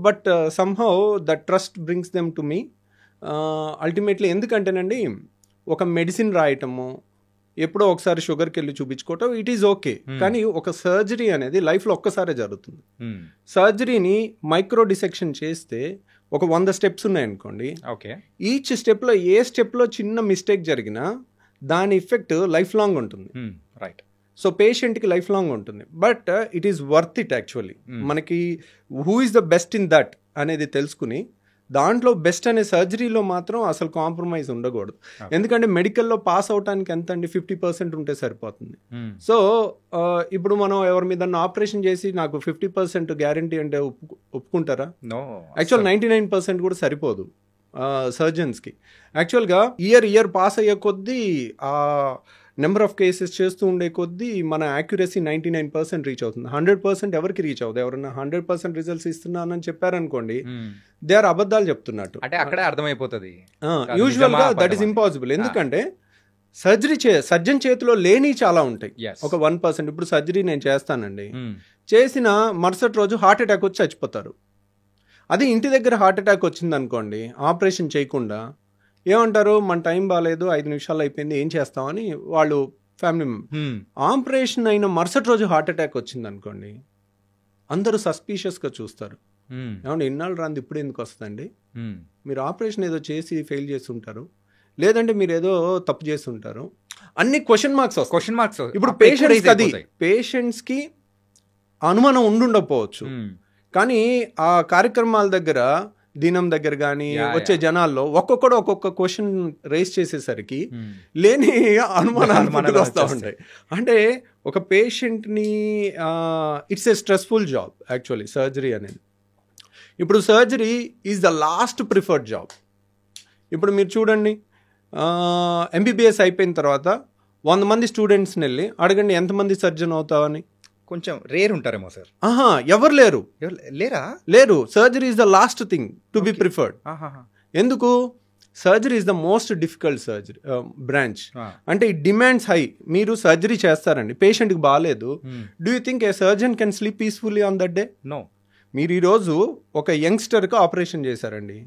but somehow the trust brings them to me ultimately. ఎందుకంటేనండి ఒక మెడిసిన్ రాయటము, ఎప్పుడో ఒకసారి షుగర్కి వెళ్ళి చూపించుకోవటం ఇట్ ఈజ్ ఓకే. కానీ ఒక సర్జరీ అనేది లైఫ్లో ఒక్కసారే జరుగుతుంది. సర్జరీని మైక్రో డిసెక్షన్ చేస్తే ఒక 100 steps ఉన్నాయనుకోండి. ఈచ్ స్టెప్లో ఏ స్టెప్లో చిన్న మిస్టేక్ జరిగినా దాని ఎఫెక్ట్ లైఫ్ లాంగ్ ఉంటుంది. రైట్. సో పేషెంట్కి లైఫ్ లాంగ్ ఉంటుంది. But it is worth it actually. మనకి who is the best in that అనేది తెలుసుకుని దాంట్లో బెస్ట్ అనే సర్జరీలో మాత్రం అసలు కాంప్రమైజ్ ఉండకూడదు. ఎందుకంటే మెడికల్లో పాస్ అవటానికి ఎంత అండి, 50% ఉంటే సరిపోతుంది. సో ఇప్పుడు మనం ఎవరి మీద ఆపరేషన్ చేసి నాకు 50% గ్యారంటీ అంటే ఒప్పుకుంటారా? యాక్చువల్ 99% కూడా సరిపోదు సర్జన్స్కి. యాక్చువల్గా ఇయర్ పాస్ అయ్యే కొద్దీ ఆ నెంబర్ ఆఫ్ కేసెస్ చేస్తూ ఉండే కొద్దీ మన యాక్యురసీ 99% రీచ్ అవుతుంది. 100% ఎవరికి రీచ్ అవుతుంది? ఎవరన్నా 100% రిజల్ట్స్ ఇస్తున్నానని చెప్పారనుకోండి, దే ఆర్ అబద్ధాలు చెప్తున్నట్టు. అంటే అక్కడే అర్థమైపోతుంది. యూజువల్గా దట్ ఈస్ ఇంపాసిబుల్. ఎందుకంటే సర్జన్ చేతిలో లేని చాలా ఉంటాయి. ఒక 1%. ఇప్పుడు సర్జరీ నేను చేస్తానండి, చేసిన మరుసటి రోజు హార్ట్ అటాక్ వచ్చి చచ్చిపోతారు. అది ఇంటి దగ్గర హార్ట్ అటాక్ వచ్చింది అనుకోండి, ఆపరేషన్ చేయకుండా ఏమంటారు, మన టైం బాగాలేదు, 5 నిమిషాలు అయిపోయింది, ఏం చేస్తామని వాళ్ళు ఫ్యామిలీ ఆపరేషన్ అయిన మరుసటి రోజు హార్ట్ అటాక్ వచ్చింది అనుకోండి, అందరూ సస్పీషియస్గా చూస్తారు. ఏమంటే ఇన్నాళ్ళు రాంది ఇప్పుడు ఎందుకు వస్తుందండి, మీరు ఆపరేషన్ ఏదో చేసి ఫెయిల్ చేసి ఉంటారు, లేదంటే మీరు ఏదో తప్పు చేసి ఉంటారు, అన్ని క్వశ్చన్ మార్క్స్. ఇప్పుడు పేషెంట్స్కి అనుమానం ఉండుండకపోవచ్చు, కానీ ఆ కార్యక్రమాల దగ్గర దినం దగ్గర కానీ వచ్చే జనాల్లో ఒక్కొక్క క్వశ్చన్ రేస్ చేసేసరికి లేని అనుమానాలు వస్తూ ఉంటాయి. అంటే ఒక పేషెంట్ని it's a stressful job actually surgery అనేది. ఇప్పుడు surgery is the last preferred job. ఇప్పుడు మీరు చూడండి, ఎంబీబీఎస్ అయిపోయిన తర్వాత 100 మంది స్టూడెంట్స్ని వెళ్ళి అడగండి ఎంతమంది సర్జన్ అవుతావని. కొంచెం రేర్ ఉంటారేమో సార్. ఎవరు లేరు. Surgery is the last thing to be preferred. ఎందుకు? Surgery is the most difficult surgery branch. అంటే ఇట్ డిమాండ్స్ హై. మీరు సర్జరీ చేస్తారండి, పేషెంట్కి బాగాలేదు, do you think a surgeon can sleep peacefully on that day? No. మీరు ఈరోజు ఒక యంగ్స్టర్కి operation చేశారండి,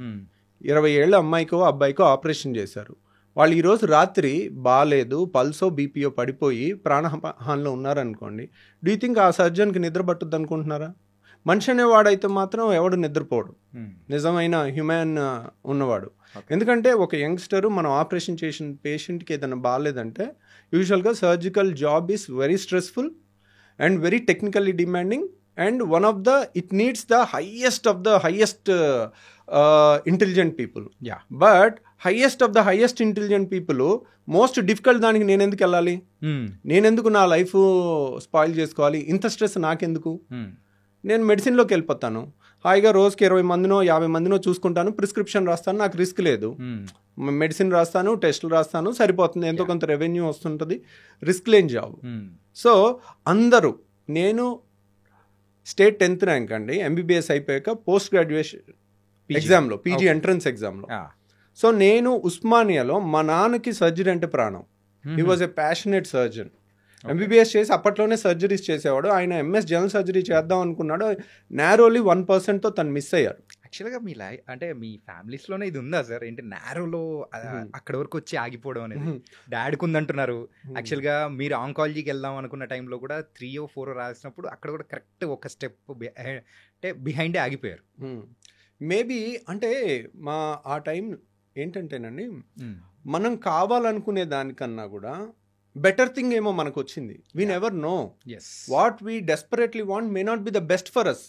20 ఏళ్ళ అమ్మాయికో అబ్బాయికో ఆపరేషన్ చేశారు. వాళ్ళు ఈరోజు రాత్రి బాగాలేదు, పల్సో బీపీఓ పడిపోయి ప్రాణహానిలో ఉన్నారనుకోండి, డూ యూ థింక్ ఆ సర్జన్కి నిద్ర పట్టుద్ది అనుకుంటున్నారా? మనిషి అనేవాడైతే మాత్రం ఎవడు నిద్రపోడు, నిజమైన హ్యూమన్ ఉన్నవాడు. ఎందుకంటే ఒక యంగ్స్టరు మనం ఆపరేషన్ చేసిన పేషెంట్కి ఏదైనా బాగాలేదంటే యూజువల్గా surgical job is very stressful and very technically demanding and one of the it needs the highest of the highest intelligent people. But highest of the highest intelligent people most difficult దానికి నేను ఎందుకు వెళ్ళాలి, నేను ఎందుకు నా life spoil చేసుకోవాలి, ఇంత stress నాకెందుకు? నేను మెడిసిన్లోకి వెళ్ళిపోతాను, హాయిగా రోజుకి 20 మందినో 50 మందినో చూసుకుంటాను, ప్రిస్క్రిప్షన్ రాస్తాను, నాకు రిస్క్ లేదు, మెడిసిన్ రాస్తాను, టెస్టులు రాస్తాను, సరిపోతుంది, ఎంతో కొంత రెవెన్యూ వస్తుంటుంది, రిస్క్ లేని జాబ్. సో అందరూ, నేను స్టేట్ 10th ర్యాంక్ అండి. ఎంబీబీఎస్ అయిపోయాక పోస్ట్ గ్రాడ్యుయేషన్ ఎగ్జామ్లో, పీజీ ఎంట్రన్స్ ఎగ్జామ్లో. సో నేను ఉస్మానియాలో, మా నాన్నకి సర్జరీ అంటే ప్రాణం. He was a passionate surgeon. MBBS చేసి అప్పట్లోనే సర్జరీస్ చేసేవాడు. ఆయన ఎంఎస్ జనరల్ సర్జరీ చేద్దాం అనుకున్నాడు. నారోలీ 1%తో తను మిస్ అయ్యారు. యాక్చువల్గా మీ అంటే మీ ఫ్యామిలీస్లోనే ఇది ఉందా సార్? ఏంటి నారోలో అక్కడ వరకు వచ్చి ఆగిపోవడం అనేది? డాడ్కి ఉందంటున్నారు. యాక్చువల్గా మీరు ఆంకాలజీకి వెళ్దాం అనుకున్న టైంలో కూడా 3 or 4 రాసినప్పుడు అక్కడ కూడా కరెక్ట్ ఒక స్టెప్ అంటే బిహైండే ఆగిపోయారు. మేబీ అంటే ఆ టైం ఏంటంటేనండి, మనం కావాలనుకునే దానికన్నా కూడా బెటర్ థింగ్ ఏమో మనకు వచ్చింది. We never know what we desperately want may not be the best for us.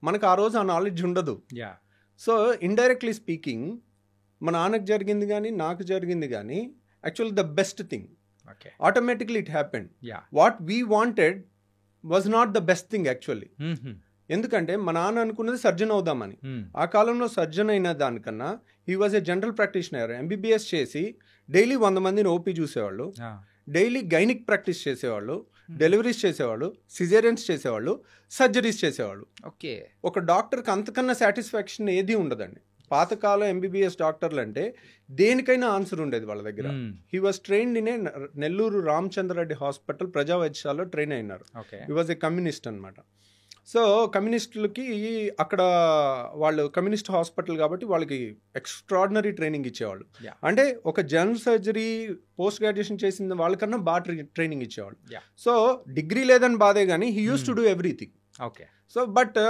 మనకు ఆ రోజు ఆ నాలెడ్జ్ ఉండదు. సో ఇండైరెక్ట్లీ స్పీకింగ్ మా నాన్నకు జరిగింది కానీ నాకు జరిగింది కానీ actually the best thing. Automatically it happened. What we wanted was not the best thing actually. ఎందుకంటే మా నాన్న అనుకున్నది సర్జన్ అవుదామని. ఆ కాలంలో సర్జన్ అయిన దానికన్నా he was a general practitioner. MBBS చేసి డైలీ 100 మందిని ఓపీ చూసేవాళ్ళు, డైలీ గైనిక్ ప్రాక్టీస్ చేసేవాళ్ళు, డెలివరీస్ చేసేవాళ్ళు, సిజేరియన్స్ చేసేవాళ్ళు, సర్జరీస్ చేసేవాళ్ళు. ఓకే, ఒక డాక్టర్కి అంతకన్నా సాటిస్ఫాక్షన్ ఏది ఉండదండి. పాతకాలం ఎంబీబీఎస్ డాక్టర్లు అంటే దేనికైనా ఆన్సర్ ఉండేది వాళ్ళ దగ్గర. He was trained in a Nellore Ramachandra Reddy hospital ప్రజా వైద్యశాలలో ట్రైన్ అయినారు. హీ వాజ్ ఏ కమ్యూనిస్ట్ అనమాట. సో కమ్యూనిస్టులకి అక్కడ వాళ్ళు కమ్యూనిస్ట్ హాస్పిటల్ కాబట్టి వాళ్ళకి ఎక్స్ట్రాడినరీ ట్రైనింగ్ ఇచ్చేవాళ్ళు. అంటే ఒక జనరల్ సర్జరీ పోస్ట్ గ్రాడ్యుయేషన్ చేసిన వాళ్ళకన్నా బాగా ట్రైనింగ్ ఇచ్చేవాళ్ళు. సో డిగ్రీ లేదని బాధే కానీ he use to do everything. Okay. So but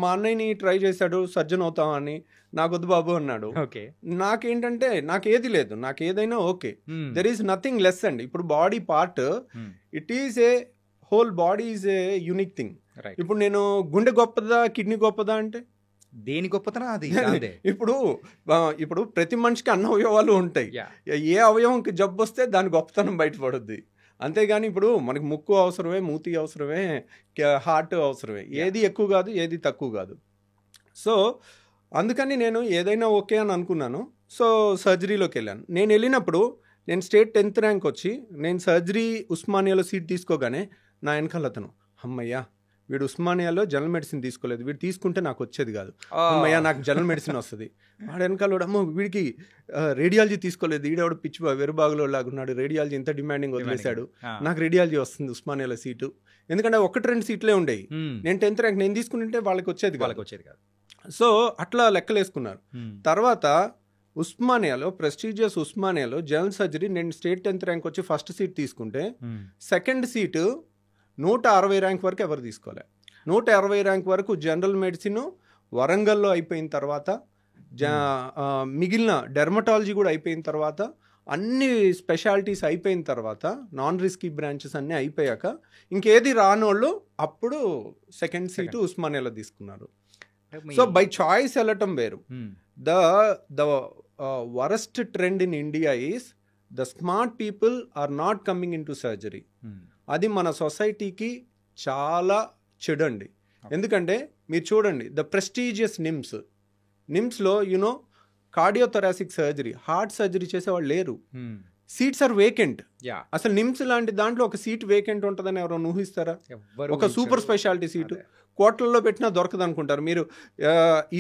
మా అన్నయ్యని ట్రై చేశాడు సర్జన్ అవుతామని. నాకు వద్దు బాబు అన్నాడు. నాకేంటంటే నాకు ఏది లేదు, నాకు ఏదైనా okay. There is nothing less అండి. ఇప్పుడు body part it is a whole body is a unique thing. ఇప్పుడు నేను గుండె గొప్పదా కిడ్నీ గొప్పదా అంటే దేని గొప్పతనం అది. ఇప్పుడు ప్రతి మనిషికి అన్ని అవయవాలు ఉంటాయి. ఏ అవయవంకి జబ్బు వస్తే దాని గొప్పతనం బయటపడుద్ది. అంతేగాని ఇప్పుడు మనకి ముక్కు అవసరమే, మూతి అవసరమే, హార్ట్ అవసరమే. ఏది ఎక్కువ కాదు, ఏది తక్కువ కాదు. సో అందుకని నేను ఏదైనా ఓకే అని అనుకున్నాను. సో సర్జరీలోకి వెళ్ళాను. నేను వెళ్ళినప్పుడు నేను స్టేట్ 10th ర్యాంక్ వచ్చి నేను సర్జరీ ఉస్మానియాలో సీట్ తీసుకోగానే నా వెనకాల అతను, అమ్మయ్యా వీడు ఉస్మానియాలో జనరల్ మెడిసిన్ తీసుకోలేదు, వీడు తీసుకుంటే నాకు వచ్చేది కాదు, అమ్మయ్యా నాకు జనరల్ మెడిసిన్ వస్తుంది. వాడు వెనకాల అమ్మ వీడికి రేడియాలజీ తీసుకోలేదు, ఈడవాడు పిచ్చి వెరుబాగులో లాగున్నాడు, రేడియాలజీ ఇంత డిమాండింగ్ వదిలేశాడు, నాకు రేడియాలజీ వస్తుంది ఉస్మానియాలో సీటు. ఎందుకంటే 1-2 సీట్లే ఉండేవి. నేను 10th ర్యాంక్ నేను తీసుకుంటే వాళ్ళకి వచ్చేది కాదు. సో అట్లా లెక్కలేసుకున్నారు. తర్వాత ఉస్మానియాలో ప్రెస్టీజియస్ ఉస్మానియాలో జనరల్ సర్జరీ నేను స్టేట్ 10th ర్యాంక్ వచ్చి ఫస్ట్ సీట్ తీసుకుంటే సెకండ్ సీటు 160 ర్యాంక్ వరకు ఎవరు తీసుకోలే. 160 ర్యాంక్ వరకు జనరల్ మెడిసిన్ వరంగల్లో అయిపోయిన తర్వాత మిగిలిన డెర్మటాలజీ కూడా అయిపోయిన తర్వాత అన్ని స్పెషాలిటీస్ అయిపోయిన తర్వాత నాన్ రిస్కీ బ్రాంచెస్ అన్నీ అయిపోయాక ఇంకేది రానోళ్ళు అప్పుడు సెకండ్ సీటు ఉస్మానియాలో తీసుకున్నారు. సో బై చాయిస్ వెళ్ళటం వేరు. The worst trend in India is the smart people are not coming in to surgery. అది మన సొసైటీకి చాలా చెడండి. ఎందుకంటే మీరు చూడండి ద ప్రెస్టీజియస్ నిమ్స్లో you know cardiothoracic surgery, heart surgery చేసేవాళ్ళు లేరు. Seats are vacant. అసలు నిమ్స్ లాంటి దాంట్లో ఒక సీట్ వేకెంట్ ఉంటుందని ఎవరైనా ఊహిస్తారా? ఒక సూపర్ స్పెషాలిటీ సీటు కోట్లలో పెట్టినా దొరకదు అనుకుంటారు మీరు.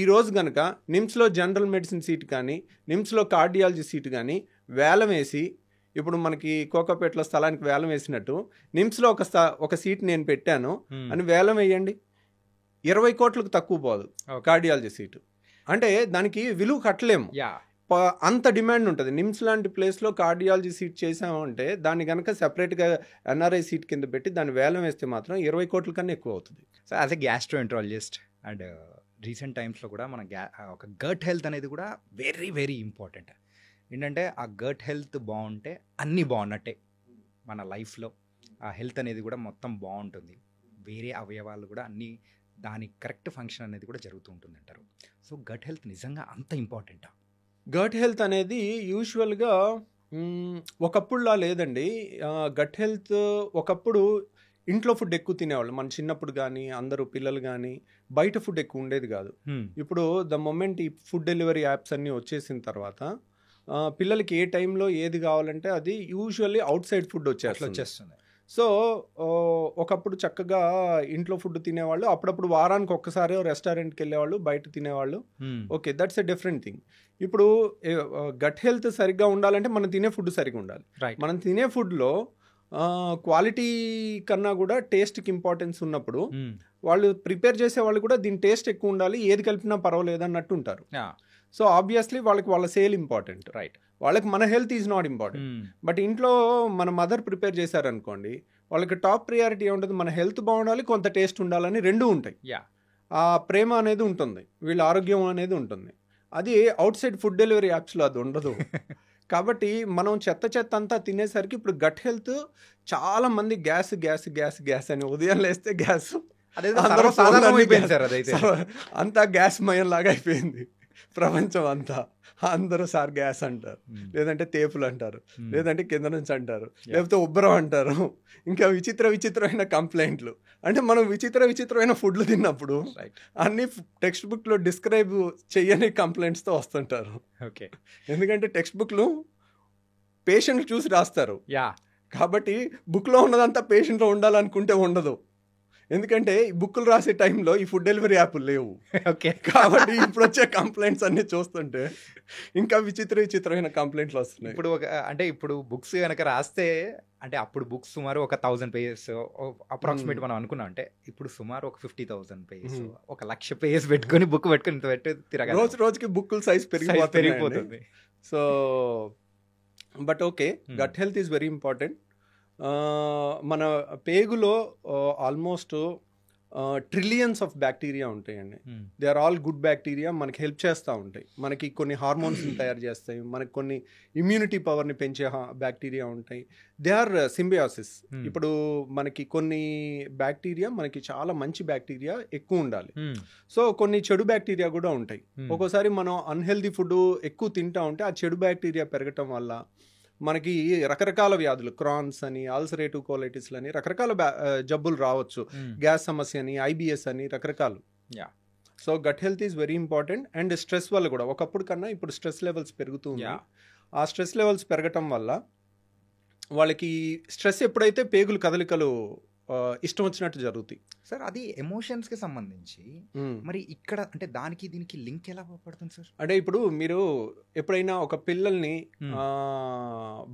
ఈ రోజు కనుక నిమ్స్లో జనరల్ మెడిసిన్ సీట్ కానీ నిమ్స్లో కార్డియాలజీ సీట్ కానీ వేలం వేసి, ఇప్పుడు మనకి కోకాపేటలో స్థలానికి వేలం వేసినట్టు నిమ్స్లో ఒక సీట్ నేను పెట్టాను అని వేలం వేయండి, 20 కోట్లకు తక్కువ పోదు కార్డియాలజీ సీటు. అంటే దానికి విలువ కట్టలేము, అంత డిమాండ్ ఉంటుంది. నిమ్స్ లాంటి ప్లేస్లో కార్డియాలజీ సీట్ చేసామంటే దాన్ని కనుక సెపరేట్గా ఎన్ఆర్ఐ సీట్ కింద పెట్టి దాన్ని వేలం వేస్తే మాత్రం 20 కోట్ల కన్నా ఎక్కువ అవుతుంది. So as a gastroenterologist and recent టైమ్స్లో కూడా మన ఒక గట్ హెల్త్ అనేది కూడా వెరీ వెరీ ఇంపార్టెంట్. ఏంటంటే ఆ గట్ హెల్త్ బాగుంటే అన్నీ బాగున్నట్టే మన లైఫ్లో. ఆ హెల్త్ అనేది కూడా మొత్తం బాగుంటుంది, వేరే అవయవాలు కూడా అన్నీ దాని కరెక్ట్ ఫంక్షన్ అనేది కూడా జరుగుతూ ఉంటుంది అంటారు. సో గట్ హెల్త్ నిజంగా అంత ఇంపార్టెంటా? గట్ హెల్త్ అనేది యూజువల్గా ఒకప్పుడులా లేదండి. గట్ హెల్త్ ఒకప్పుడు ఇంట్లో ఫుడ్ ఎక్కువ తినేవాళ్ళు మన చిన్నప్పుడు కానీ, అందరూ పిల్లలు కానీ బయట ఫుడ్ ఎక్కువ ఉండేది కాదు. ఇప్పుడు ద మొమెంట్ ఈ ఫుడ్ డెలివరీ యాప్స్ అన్నీ వచ్చేసిన తర్వాత పిల్లలకి ఏ టైంలో ఏది కావాలంటే అది యూజువల్లీ అవుట్ సైడ్ ఫుడ్ వచ్చేస్తుంది. సో ఒకప్పుడు చక్కగా ఇంట్లో ఫుడ్ తినేవాళ్ళు, అప్పుడప్పుడు వారానికి ఒక్కసారి రెస్టారెంట్కి వెళ్ళేవాళ్ళు, బయట తినేవాళ్ళు. Okay, that's a different thing. ఇప్పుడు గట్ హెల్త్ సరిగ్గా ఉండాలంటే మనం తినే ఫుడ్ సరిగ్గా ఉండాలి. మనం తినే ఫుడ్లో క్వాలిటీ కన్నా కూడా టేస్ట్కి ఇంపార్టెన్స్ ఉన్నప్పుడు వాళ్ళు ప్రిపేర్ చేసే వాళ్ళు కూడా దీని టేస్ట్ ఎక్కువ ఉండాలి, ఏది కలిపినా పర్వాలేదు అన్నట్టు ఉంటారు. సో ఆబ్వియస్లీ వాళ్ళకి వాళ్ళ సేల్ ఇంపార్టెంట్, రైట్? వాళ్ళకి మన health is not important. But ఇంట్లో మన మదర్ ప్రిపేర్ చేశారనుకోండి, వాళ్ళకి టాప్ ప్రియారిటీ ఉంటుంది, మన హెల్త్ బాగుండాలి, కొంత టేస్ట్ ఉండాలని రెండూ ఉంటాయి. ఆ ప్రేమ అనేది ఉంటుంది, వీళ్ళ ఆరోగ్యం అనేది ఉంటుంది. అది అవుట్ సైడ్ ఫుడ్ డెలివరీ యాప్స్లో అది ఉండదు. కాబట్టి మనం చెత్త అంతా తినేసరికి ఇప్పుడు గట్ హెల్త్ చాలా మంది గ్యాస్ అని ఉదయం లేస్తే గ్యాస్, అంతా గ్యాస్ మయం లాగా అయిపోయింది ప్రపంచం అంతా. అందరూ సార్ గ్యాస్ అంటారు, లేదంటే తేపులు అంటారు, లేదంటే కింద నుంచి అంటారు, లేకపోతే ఉబ్బరం అంటారు, ఇంకా విచిత్రమైన కంప్లైంట్లు. అంటే మనం విచిత్రమైన ఫుడ్లు తిన్నప్పుడు అన్ని టెక్స్ట్ బుక్లో డిస్క్రైబ్ చెయ్యని కంప్లైంట్స్తో వస్తుంటారు. ఓకే, ఎందుకంటే టెక్స్ట్ బుక్లు పేషెంట్ చూసి రాస్తారు. కాబట్టి బుక్లో ఉన్నదంతా పేషెంట్లో ఉండాలనుకుంటే ఉండదు. ఎందుకంటే ఈ బుక్కులు రాసే టైంలో ఈ ఫుడ్ డెలివరీ యాప్లు లేవు. ఓకే, కాబట్టి ఇప్పుడు వచ్చే కంప్లైంట్స్ అన్ని చూస్తుంటే ఇంకా విచిత్రమైన కంప్లైంట్లు వస్తున్నాయి. ఇప్పుడు ఇప్పుడు బుక్స్ కనుక రాస్తే అంటే అప్పుడు బుక్స్ సుమారు ఒక 1000 పేజెస్ అప్రాక్సిమేట్ మనం అనుకున్నాం. అంటే ఇప్పుడు సుమారు ఒక 50,000 పేజెస్, 1,00,000 పేజెస్ పెట్టుకొని బుక్ పెట్టుకుని ఇంత పెట్టి తిరగాలి. రోజుకి బుక్కుల సైజ్ పెరిగిపోతుంది. So but okay, gut health is very important. మన పేగులో ఆల్మోస్ట్ ట్రిలియన్స్ ఆఫ్ బ్యాక్టీరియా ఉంటాయండి. They are all good bacteria, మనకి హెల్ప్ చేస్తూ ఉంటాయి. మనకి కొన్ని హార్మోన్స్ని తయారు చేస్తాయి, మనకి కొన్ని ఇమ్యూనిటీ పవర్ని పెంచే బ్యాక్టీరియా ఉంటాయి. They are symbiosis. ఇప్పుడు మనకి కొన్ని బ్యాక్టీరియా, మనకి చాలా మంచి బ్యాక్టీరియా ఎక్కువ ఉండాలి. సో కొన్ని చెడు బ్యాక్టీరియా కూడా ఉంటాయి. ఒక్కోసారి మనం అన్హెల్దీ ఫుడ్ ఎక్కువ తింటా ఉంటే ఆ చెడు బ్యాక్టీరియా పెరగటం వల్ల మనకి రకరకాల వ్యాధులు, క్రాన్స్ అని, అల్సరేటివ్ కోలైటిస్ అని రకరకాల జబ్బులు రావచ్చు. గ్యాస్ సమస్య అని, ఐబిఎస్ అని రకరకాలు. So gut health is very important. And stress వల్ల కూడా ఒకప్పుడు కన్నా ఇప్పుడు స్ట్రెస్ లెవెల్స్ పెరుగుతుంది. ఆ స్ట్రెస్ లెవెల్స్ పెరగటం వల్ల వాళ్ళకి స్ట్రెస్ ఎప్పుడైతే పేగులు కదలికలు ఇష్టం వచ్చినట్టు జరుగుతాయి. సార్ అది ఎమోషన్స్కి సంబంధించి మరి ఇక్కడ అంటే దానికి దీనికి లింక్ ఎలా పడుతుంది సార్? అంటే ఇప్పుడు మీరు ఎప్పుడైనా ఒక పిల్లల్ని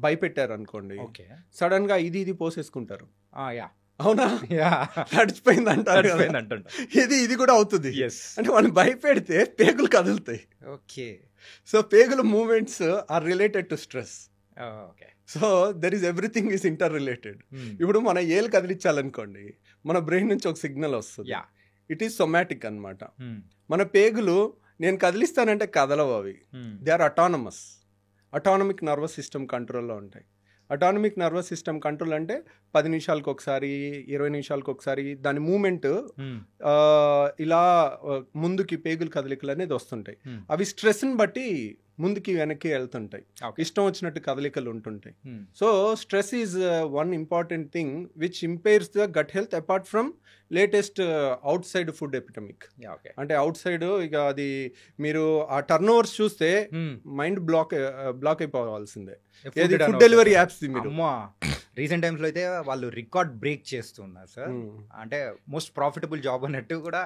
భయపెట్టారు అనుకోండి, సడన్ గా ఇది పోసేసుకుంటారు. అవునా, నడిచిపోయింది అంటారు. ఇది కూడా అవుతుంది. అంటే వాళ్ళు భయపెడితే పేగులు కదులుతాయి. ఓకే, సో పేగుల movements are related to stress. So there is everything is inter related. ఇప్పుడు మన ఏలు కదిలించాలనుకోండి, మన బ్రెయిన్ నుంచి ఒక సిగ్నల్ వస్తుంది. ఇట్ ఈస్ సొమాటిక్ అన్నమాట. మన పేగులు నేను కదిలిస్తానంటే కదలవు అవి. They are autonomous. Autonomic nervous system కంట్రోల్లో ఉంటాయి. అటానమిక్ నర్వస్ సిస్టమ్ కంట్రోల్ అంటే 10 నిమిషాలకు ఒకసారి, 20 నిమిషాలకు ఒకసారి దాని మూమెంట్ ఇలా ముందుకి పేగులు కదలికలు అనేది వస్తుంటాయి. అవి స్ట్రెస్ని బట్టి ముందుకి వెనక్కి వెళ్తుంటాయి, ఇష్టం వచ్చినట్టు కదలికలు ఉంటుంటాయి. So stress is one important thing which impairs the gut health apart from latest outside food epidemic. అంటే అవుట్ సైడ్ ఇక అది మీరు ఆ టర్న్ ఓవర్స్ చూస్తే మైండ్ బ్లాక్ అయిపోవాల్సిందే. Food delivery apps recent times లో అయితే వాళ్ళు రికార్డ్ బ్రేక్ చేస్తున్నారు సార్. అంటే మోస్ట్ ప్రాఫిటబుల్ జాబ్ అన్నట్టు కూడా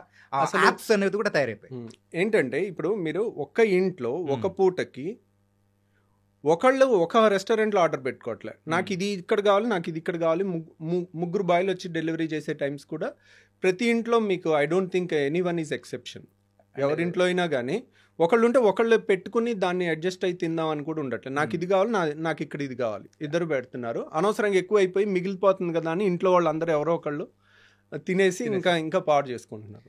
యాప్స్ అనేది కూడా తయారైపోయి. ఏంటంటే ఇప్పుడు మీరు ఒక్క ఇంట్లో ఒక పూటకి ఒకళ్ళు ఒక రెస్టారెంట్లో ఆర్డర్ పెట్టుకోవట్లే, నాకు ఇది ఇక్కడ కావాలి, నాకు ఇది ఇక్కడ కావాలి. ముగ్గురు బాయ్లు వచ్చి డెలివరీ చేసే టైమ్స్ కూడా ప్రతి ఇంట్లో మీకు I don't think any one is exception. ఎవరింట్లో అయినా కానీ ఒకళ్ళు ఉంటే ఒకళ్ళు పెట్టుకుని దాన్ని అడ్జస్ట్ అయి తిందాం అని కూడా ఉండట్లేదు. నాకు ఇది కావాలి, నాకు ఇక్కడ ఇది కావాలి, ఇద్దరు పెడుతున్నారు. అనవసరంగా ఎక్కువ అయిపోయి మిగిలిపోతుంది కదా అని ఇంట్లో వాళ్ళందరూ ఎవరో ఒకళ్ళు తినేసి ఇంకా పాడు చేసుకుంటున్నారు.